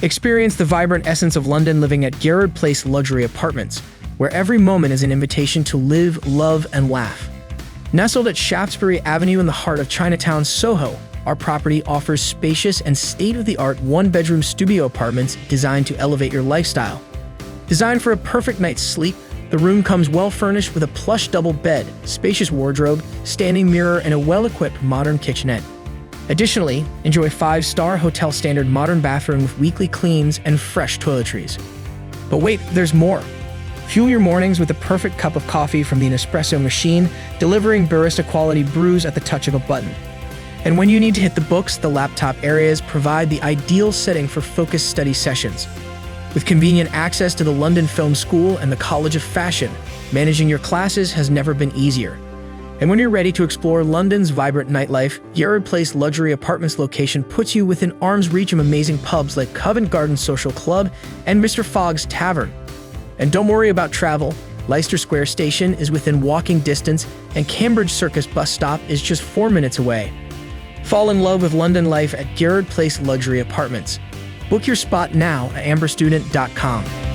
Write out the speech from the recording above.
Experience the vibrant essence of London living at Gerrard Place luxury apartments, where every moment is an invitation to live, love, and laugh. Nestled at Shaftesbury Avenue in the heart of Chinatown, Soho, our property offers spacious and state-of-the-art one-bedroom studio apartments designed to elevate your lifestyle. Designed for a perfect night's sleep, the room comes well-furnished with a plush double bed, spacious wardrobe, standing mirror, and a well-equipped modern kitchenette. Additionally, enjoy a 5-star hotel standard modern bathroom with weekly cleans and fresh toiletries. But wait, there's more. Fuel your mornings with the perfect cup of coffee from the Nespresso machine, delivering barista-quality brews at the touch of a button. And when you need to hit the books, the laptop areas provide the ideal setting for focused study sessions. With convenient access to the London Film School and the College of Fashion, managing your classes has never been easier. And when you're ready to explore London's vibrant nightlife, Gerrard Place Luxury Apartments location puts you within arm's reach of amazing pubs like Covent Garden Social Club and Mr. Fogg's Tavern. And don't worry about travel. Leicester Square Station is within walking distance, and Cambridge Circus bus stop is just 4 minutes away. Fall in love with London life at Gerrard Place Luxury Apartments. Book your spot now at amberstudent.com.